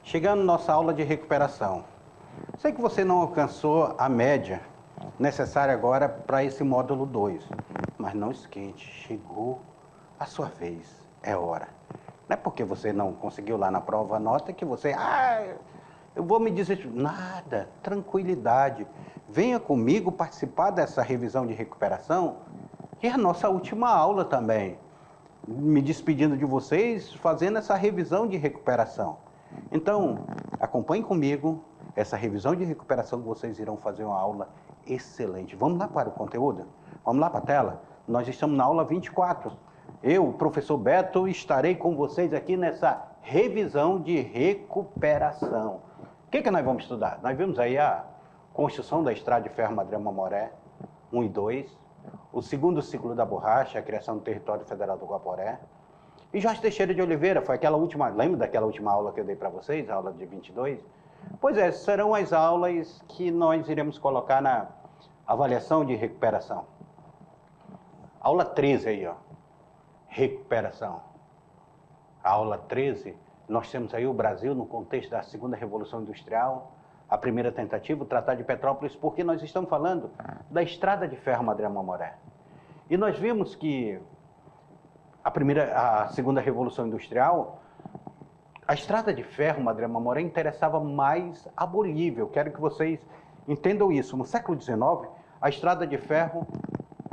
Chegando nossa aula de recuperação. Sei que você não alcançou a média necessária agora para esse módulo 2, mas não esquente, chegou a sua vez, é hora. Não é porque você não conseguiu lá na prova a nota que você, eu vou me dizer, nada, tranquilidade. Venha comigo participar dessa revisão de recuperação, que é a nossa última aula também. Me despedindo de vocês, fazendo essa revisão de recuperação. Então, acompanhe comigo essa revisão de recuperação que vocês irão fazer uma aula excelente. Vamos lá para o conteúdo? Vamos lá para a tela? Nós estamos na aula 24. Eu, professor Beto, estarei com vocês aqui nessa revisão de recuperação. O que nós vamos estudar? Nós vimos aí a construção da estrada de ferro Madeira-Mamoré 1 e 2, o segundo ciclo da borracha, a criação do território federal do Guaporé. E Jorge Teixeira de Oliveira, foi aquela última, lembra daquela última aula que eu dei para vocês, a aula de 22? Pois é, serão as aulas que nós iremos colocar na avaliação de recuperação. Aula 13 aí, ó, recuperação. A aula 13, nós temos aí o Brasil no contexto da segunda Revolução Industrial, a primeira tentativa, o Tratado de Petrópolis, porque nós estamos falando da estrada de ferro Madeira-Mamoré. E nós vimos que a segunda Revolução Industrial, a estrada de ferro Madeira-Mamoré interessava mais a Bolívia. Eu quero que vocês entendam isso. No século XIX, a estrada de ferro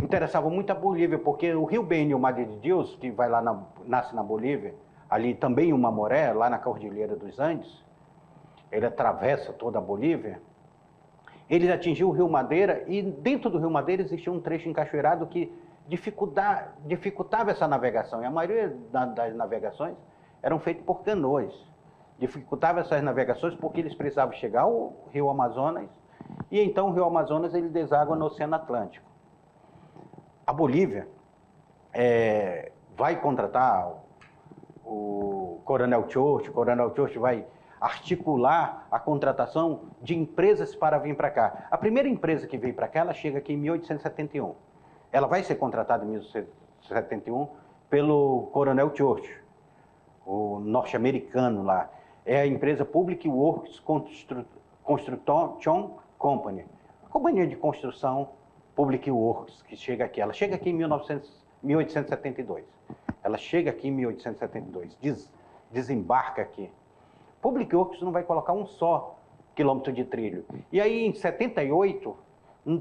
interessava muito a Bolívia, porque o rio Beni, o Madre de Deus, que vai lá nasce na Bolívia, ali também o Mamoré, lá na Cordilheira dos Andes, ele atravessa toda a Bolívia, ele atingiu o Rio Madeira e dentro do Rio Madeira existia um trecho encachoeirado que dificultava essa navegação. E a maioria das navegações eram feitas por canoas. Dificultava essas navegações porque eles precisavam chegar ao Rio Amazonas e então o Rio Amazonas ele deságua no Oceano Atlântico. A Bolívia vai contratar o Coronel Churchill. O Coronel Churchill vai articular a contratação de empresas para vir para cá. A primeira empresa que veio para cá, ela chega aqui em 1871. Ela vai ser contratada em 1871 pelo Coronel Churchill, o norte-americano lá. É a empresa Public Works Construction Company, a companhia de construção Public Works, que chega aqui. Ela chega aqui em 1872. Ela chega aqui em 1872, desembarca aqui. Public Works não vai colocar um só quilômetro de trilho. E aí, em 78,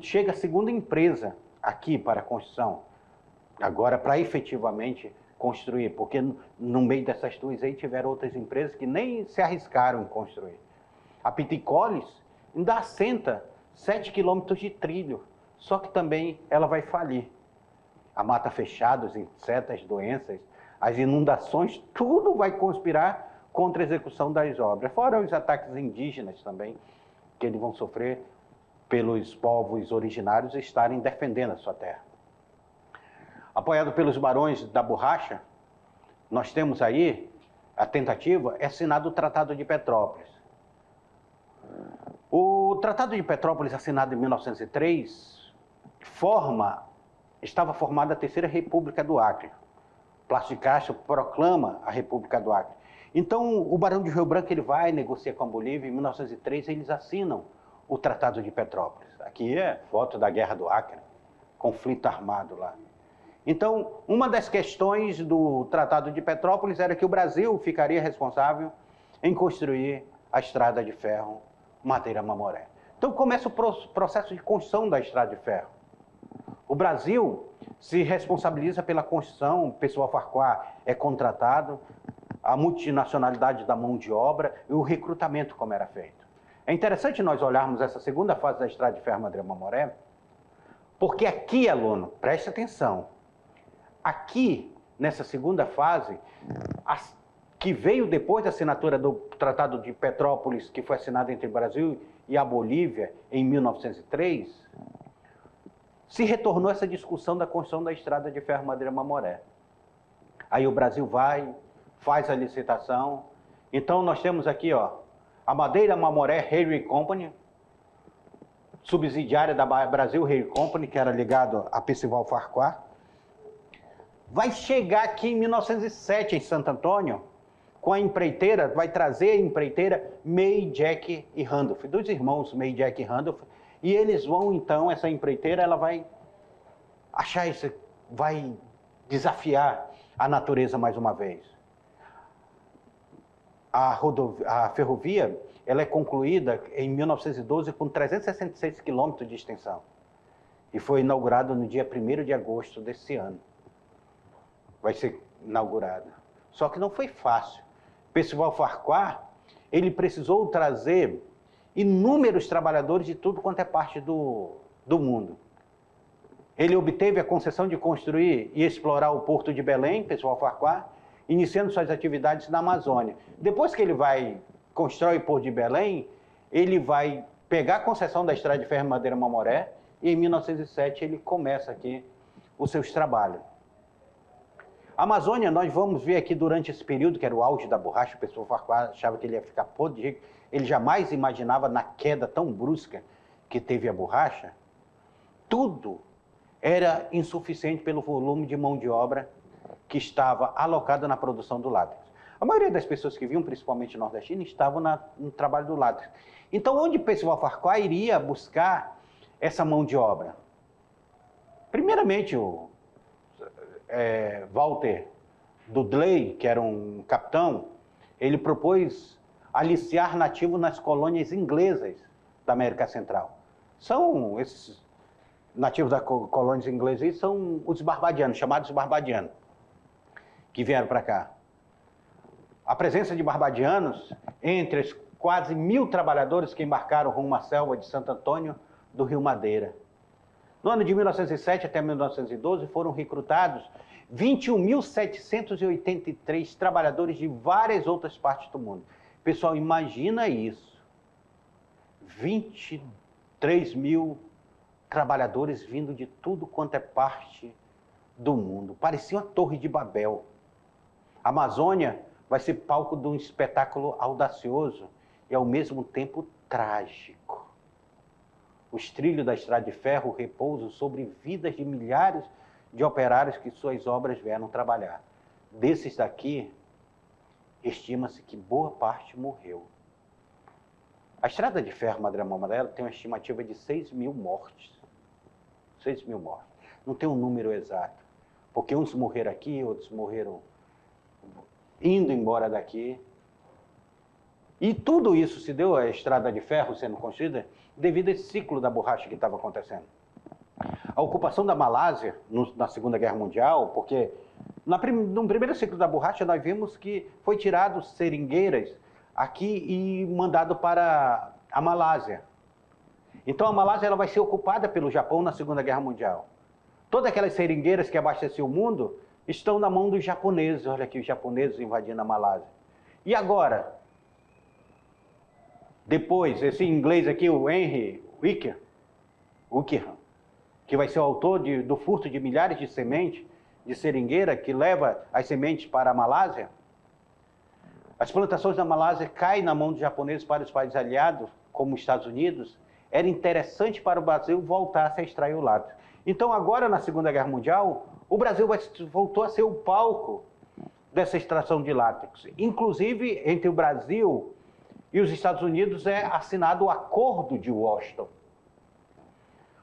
chega a segunda empresa aqui para a construção, agora para efetivamente construir, porque no meio dessas duas aí tiveram outras empresas que nem se arriscaram em construir. A Piticolis ainda assenta 7 quilômetros de trilho, só que também ela vai falir. A mata fechada, os insetos, as doenças, as inundações, tudo vai conspirar contra a execução das obras, fora os ataques indígenas também, que eles vão sofrer pelos povos originários estarem defendendo a sua terra. Apoiado pelos barões da borracha, nós temos aí a tentativa, é assinado o Tratado de Petrópolis. O Tratado de Petrópolis, assinado em 1903, estava formada a Terceira República do Acre. Plácido de Castro proclama a República do Acre. Então, o Barão de Rio Branco ele vai negociar com a Bolívia. Em 1903, eles assinam o Tratado de Petrópolis. Aqui é foto da Guerra do Acre, conflito armado lá. Então, uma das questões do Tratado de Petrópolis era que o Brasil ficaria responsável em construir a estrada de ferro Madeira-Mamoré. Então, começa o processo de construção da estrada de ferro. O Brasil se responsabiliza pela construção, o pessoal Farquhar é contratado, a multinacionalidade da mão de obra e o recrutamento como era feito. É interessante nós olharmos essa segunda fase da estrada de ferro Madeira-Mamoré, porque aqui, aluno, preste atenção, aqui, nessa segunda fase, que veio depois da assinatura do Tratado de Petrópolis, que foi assinado entre o Brasil e a Bolívia em 1903, se retornou essa discussão da construção da estrada de ferro Madeira-Mamoré. Aí o Brasil vai, faz a licitação. Então nós temos aqui, ó, a Madeira-Mamoré Railway Company, subsidiária da Brasil Railway Company, que era ligado a Percival Farquhar. Vai chegar aqui em 1907 em Santo Antônio, com a empreiteira, vai trazer a empreiteira May, Jack e Randolph, dos irmãos May, Jack e Randolph, e eles vão então, essa empreiteira, ela vai achar isso, vai desafiar a natureza mais uma vez. A ferrovia, ela é concluída em 1912 com 366 quilômetros de extensão e foi inaugurada no dia 1º de agosto desse ano. Vai ser inaugurada. Só que não foi fácil. O Percival Farquhar, ele precisou trazer inúmeros trabalhadores de tudo quanto é parte do mundo. Ele obteve a concessão de construir e explorar o Porto de Belém, Percival Farquhar, iniciando suas atividades na Amazônia. Depois que ele constrói o Porto de Belém, ele vai pegar a concessão da Estrada de Ferro e Madeira Mamoré e em 1907 ele começa aqui os seus trabalhos. A Amazônia, nós vamos ver aqui durante esse período, que era o auge da borracha, o Percival Farquhar achava que ele ia ficar podre de rico, ele jamais imaginava na queda tão brusca que teve a borracha, tudo era insuficiente pelo volume de mão de obra que estava alocada na produção do látex. A maioria das pessoas que vinham, principalmente nordestinos, estavam no trabalho do látex. Então, onde Percival Farquhar iria buscar essa mão de obra? Primeiramente, o Walter Dudley, que era um capitão, ele propôs aliciar nativos nas colônias inglesas da América Central. São esses nativos das colônias inglesas, são os barbadianos, chamados barbadianos, que vieram para cá. A presença de barbadianos entre os quase 1.000 trabalhadores que embarcaram rumo à selva de Santo Antônio do Rio Madeira. No ano de 1907 até 1912 foram recrutados 21.783 trabalhadores de várias outras partes do mundo. Pessoal, imagina isso. 23 mil trabalhadores vindo de tudo quanto é parte do mundo. Parecia uma torre de Babel. A Amazônia vai ser palco de um espetáculo audacioso e ao mesmo tempo trágico. Os trilhos da Estrada de Ferro repousam sobre vidas de milhares de operários que suas obras vieram trabalhar. Desses daqui, estima-se que boa parte morreu. A Estrada de Ferro Madeira Mamoré tem uma estimativa de 6.000 mortes. 6.000 mortes. Não tem um número exato, porque uns morreram aqui, outros morreram indo embora daqui. E tudo isso se deu, a Estrada de Ferro sendo construída, devido a esse ciclo da borracha que estava acontecendo. A ocupação da Malásia na Segunda Guerra Mundial, porque no primeiro ciclo da borracha nós vimos que foi tirado seringueiras aqui e mandado para a Malásia. Então a Malásia ela vai ser ocupada pelo Japão na Segunda Guerra Mundial. Todas aquelas seringueiras que abasteciam o mundo estão na mão dos japoneses. Olha aqui os japoneses invadindo a Malásia. E agora? Depois, esse inglês aqui, o Henry Wickham, que vai ser o autor do furto de milhares de sementes de seringueira que leva as sementes para a Malásia. As plantações da Malásia caem na mão dos japoneses para os países aliados, como os Estados Unidos. Era interessante para o Brasil voltar a extrair o látex. Então agora, na Segunda Guerra Mundial, o Brasil voltou a ser o palco dessa extração de látex. Inclusive, entre o Brasil e os Estados Unidos é assinado o Acordo de Washington.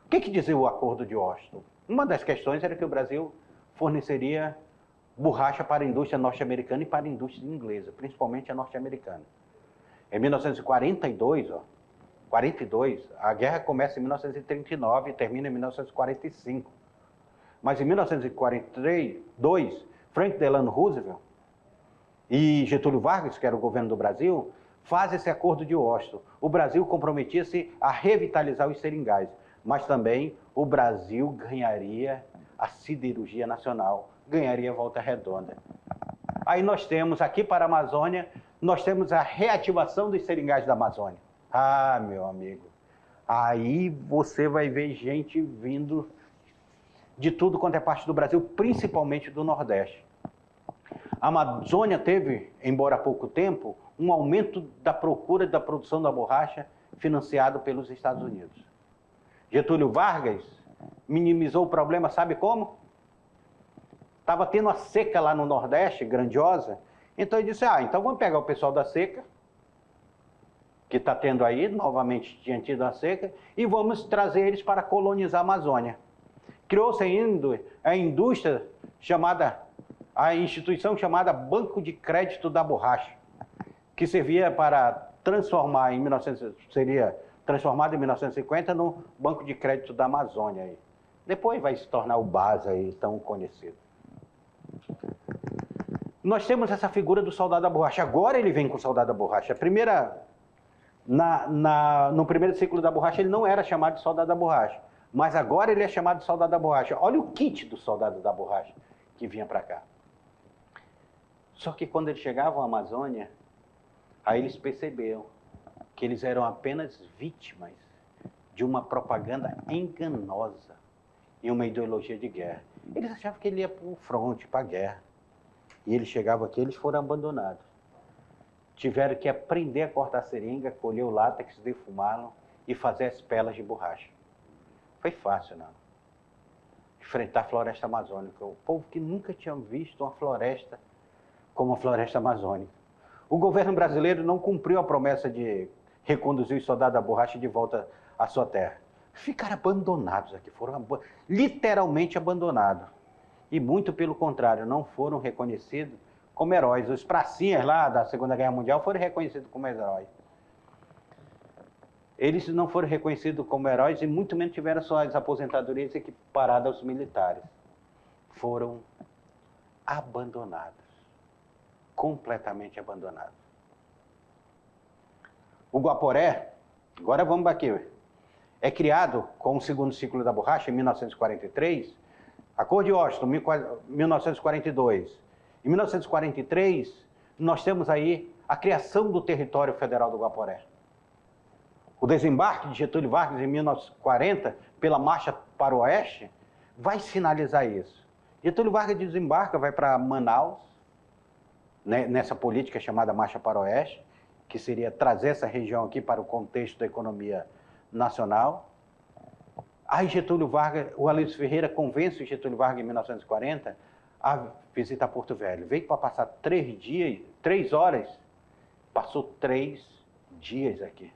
O que dizia o Acordo de Washington? Uma das questões era que o Brasil forneceria borracha para a indústria norte-americana e para a indústria inglesa, principalmente a norte-americana. Em 1942, 42, a guerra começa em 1939 e termina em 1945. Mas em 1942, Franklin Delano Roosevelt e Getúlio Vargas, que era o governo do Brasil, fazem esse Acordo de Washington. O Brasil comprometia-se a revitalizar os seringais, mas também o Brasil ganharia a siderurgia nacional, ganharia a Volta Redonda. Aí nós temos aqui para a Amazônia, nós temos a reativação dos seringais da Amazônia. Ah, meu amigo, aí você vai ver gente vindo de tudo quanto é parte do Brasil, principalmente do Nordeste. A Amazônia teve, embora há pouco tempo, um aumento da procura e da produção da borracha financiado pelos Estados Unidos. Getúlio Vargas minimizou o problema, sabe como? Estava tendo uma seca lá no Nordeste, grandiosa, Então ele disse, então vamos pegar o pessoal da seca, que está tendo aí, novamente tinha tido a seca, e vamos trazer eles para colonizar a Amazônia. Criou-se ainda a indústria chamada, a instituição chamada Banco de Crédito da Borracha, que servia para transformar seria transformado em 1950 no Banco de Crédito da Amazônia. Aí. Depois vai se tornar o BASA aí, tão conhecido. Nós temos essa figura do soldado da borracha. Agora ele vem com o soldado da borracha. No primeiro ciclo da borracha ele não era chamado de soldado da borracha, mas agora ele é chamado de soldado da borracha. Olha o kit do soldado da borracha que vinha para cá. Só que quando eles chegavam à Amazônia, aí eles perceberam que eles eram apenas vítimas de uma propaganda enganosa e uma ideologia de guerra. Eles achavam que ele ia para o fronte, para a guerra. E eles chegavam aqui, eles foram abandonados. Tiveram que aprender a cortar seringa, colher o látex, defumá-lo e fazer as pelas de borracha. Foi fácil, não. Enfrentar a floresta amazônica. O povo que nunca tinha visto uma floresta como a floresta amazônica. O governo brasileiro não cumpriu a promessa de reconduzir os soldados da borracha de volta à sua terra. Ficaram abandonados aqui, foram literalmente abandonados. E muito pelo contrário, não foram reconhecidos como heróis. Os pracinhas lá da Segunda Guerra Mundial foram reconhecidos como heróis. Eles não foram reconhecidos como heróis e muito menos tiveram suas aposentadorias equiparadas aos militares. Foram abandonados. Completamente abandonados. O Guaporé, agora vamos aqui, é criado com o segundo ciclo da borracha, em 1943, Acordo de Washington, 1942. Em 1943, nós temos aí a criação do território federal do Guaporé. O desembarque de Getúlio Vargas em 1940, pela marcha para o oeste, vai sinalizar isso. Getúlio Vargas desembarca, vai para Manaus, né, nessa política chamada Marcha para o Oeste, que seria trazer essa região aqui para o contexto da economia nacional. Aí Getúlio Vargas, o Aloysio Ferreira convence o Getúlio Vargas em 1940 a visitar Porto Velho. Veio para passar 3 horas, passou 3 dias aqui.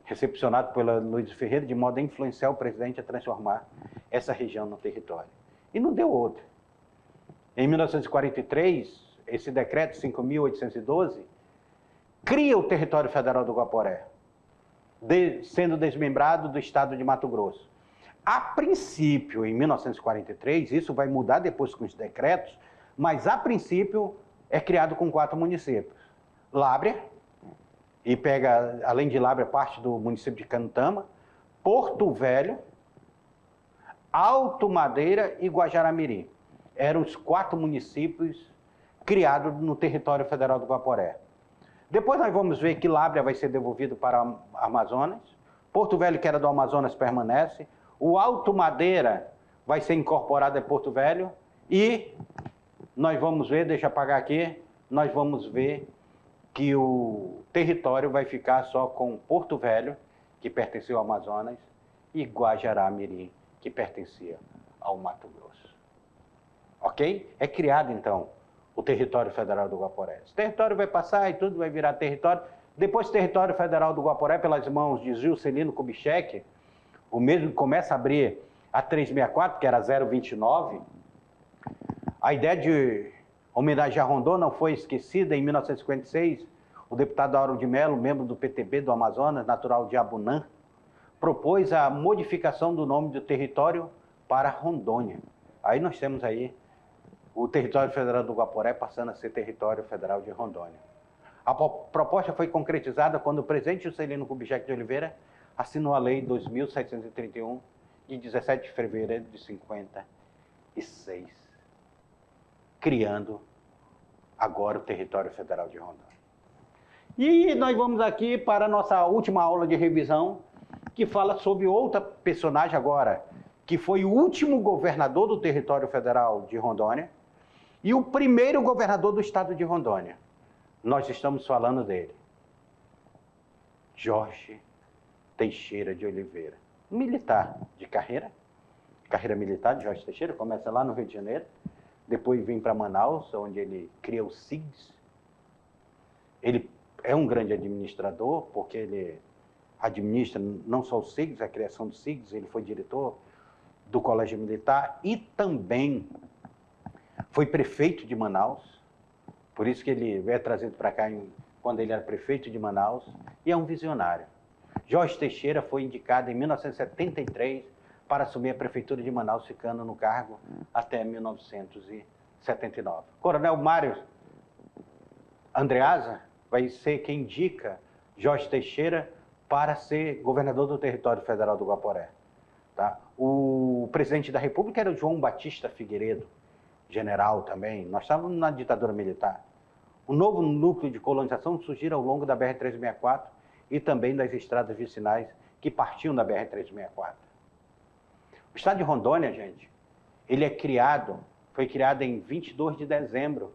Recepcionado pelo Aloysio Ferreira, de modo a influenciar o presidente a transformar essa região no território. E não deu outra. Em 1943, esse decreto 5.812 cria o território federal do Guaporé, sendo desmembrado do estado de Mato Grosso. A princípio, em 1943, isso vai mudar depois com os decretos, mas a princípio é criado com 4 municípios. Lábrea, e pega, além de Lábrea, parte do município de Cantama, Porto Velho, Alto Madeira e Guajará-Mirim. Eram os 4 municípios criados no território federal do Guaporé. Depois nós vamos ver que Lábrea vai ser devolvido para o Amazonas, Porto Velho, que era do Amazonas, permanece, o Alto Madeira vai ser incorporado a Porto Velho e nós vamos ver, deixa eu apagar aqui, nós vamos ver que o território vai ficar só com Porto Velho, que pertencia ao Amazonas, e Guajará-Mirim, que pertencia ao Mato Grosso. Ok? É criado, então, o território federal do Guaporé. Esse território vai passar e tudo vai virar território. Depois, o território federal do Guaporé, pelas mãos de Juscelino Kubitschek, o mesmo começa a abrir a 364, que era 029. A ideia de homenagear Rondon não foi esquecida. Em 1956, o deputado Auro de Mello, membro do PTB do Amazonas, natural de Abunã, propôs a modificação do nome do território para Rondônia. Aí nós temos aí o território federal do Guaporé passando a ser território federal de Rondônia. A proposta foi concretizada quando o presidente Juscelino Kubitschek de Oliveira assinou a Lei 2.731, de 17 de fevereiro de 56, criando agora o território federal de Rondônia. E nós vamos aqui para a nossa última aula de revisão, que fala sobre outra personagem agora, que foi o último governador do território federal de Rondônia e o primeiro governador do estado de Rondônia. Nós estamos falando dele, Jorge Teixeira de Oliveira, militar de carreira militar de Jorge Teixeira, começa lá no Rio de Janeiro, depois vem para Manaus, onde ele cria o SIGS. Ele é um grande administrador, porque ele administra não só o SIGS, a criação do SIGS, ele foi diretor do Colégio Militar e também foi prefeito de Manaus, por isso que ele é trazido para cá quando ele era prefeito de Manaus, e é um visionário. Jorge Teixeira foi indicado em 1973 para assumir a prefeitura de Manaus, ficando no cargo até 1979. Coronel Mário Andreasa vai ser quem indica Jorge Teixeira para ser governador do território federal do Guaporé. Tá? O presidente da República era o João Batista Figueiredo, general também. Nós estávamos na ditadura militar. O novo núcleo de colonização surgiu ao longo da BR-364 e também das estradas vicinais que partiam da BR-364. O estado de Rondônia, gente, ele foi criado em 22 de dezembro.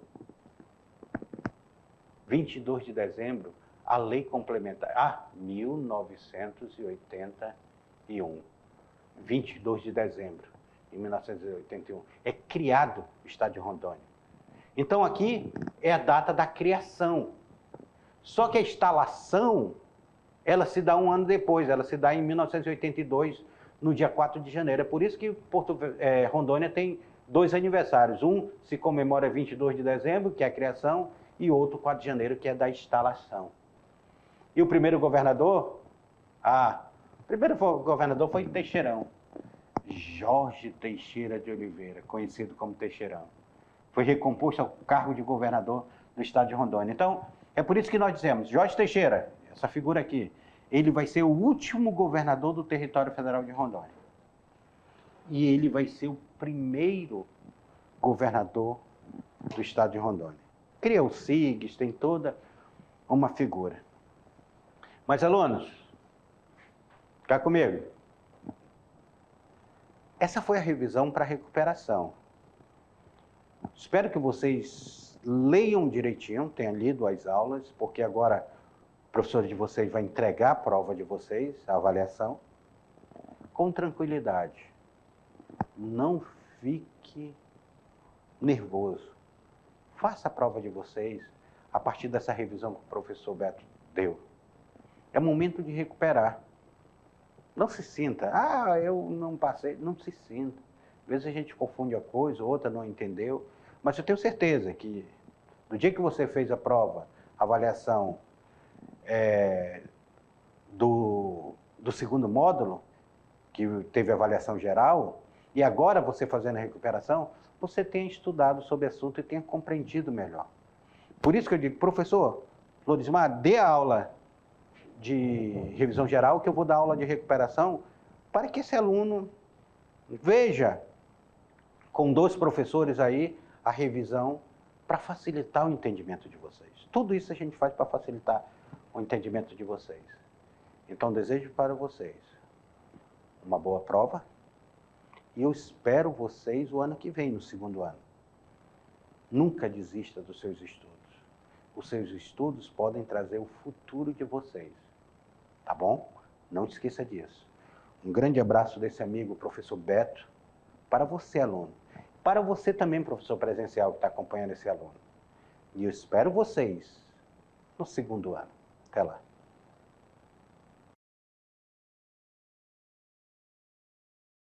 22 de dezembro, a lei complementar, 1981. 22 de dezembro de 1981. É criado o estado de Rondônia. Então aqui é a data da criação. Só que a instalação, ela se dá um ano depois, ela se dá em 1982, no dia 4 de janeiro. É por isso que Rondônia tem dois aniversários. Um se comemora 22 de dezembro, que é a criação, e outro 4 de janeiro, que é da instalação. E o primeiro governador? O primeiro governador foi Teixeirão. Jorge Teixeira de Oliveira, conhecido como Teixeirão. Foi recomposto ao cargo de governador do estado de Rondônia. Então, é por isso que nós dizemos, Jorge Teixeira, essa figura aqui, ele vai ser o último governador do território federal de Rondônia. E ele vai ser o primeiro governador do estado de Rondônia. Cria o SIGS, tem toda uma figura. Mas, alunos, cá comigo. Essa foi a revisão para a recuperação. Espero que vocês leiam direitinho, tenham lido as aulas, porque agora o professor de vocês vai entregar a prova de vocês, a avaliação, com tranquilidade. Não fique nervoso. Faça a prova de vocês a partir dessa revisão que o professor Beto deu. É momento de recuperar. Não se sinta, eu não passei, não se sinta. Às vezes a gente confunde uma coisa, outra não entendeu, mas eu tenho certeza que no dia que você fez a prova, a avaliação do segundo módulo, que teve avaliação geral, e agora você fazendo a recuperação, você tenha estudado sobre o assunto e tenha compreendido melhor. Por isso que eu digo, professor Florismar, dê a aula de revisão geral, que eu vou dar aula de recuperação, para que esse aluno veja, com 2 professores aí, a revisão, para facilitar o entendimento de vocês. Tudo isso a gente faz para facilitar o entendimento de vocês. Então, desejo para vocês uma boa prova, e eu espero vocês o ano que vem, no segundo ano. Nunca desista dos seus estudos. Os seus estudos podem trazer o futuro de vocês. Tá bom? Não esqueça disso. Um grande abraço desse amigo, professor Beto, para você, aluno. Para você também, professor presencial, que está acompanhando esse aluno. E eu espero vocês no segundo ano. Até lá.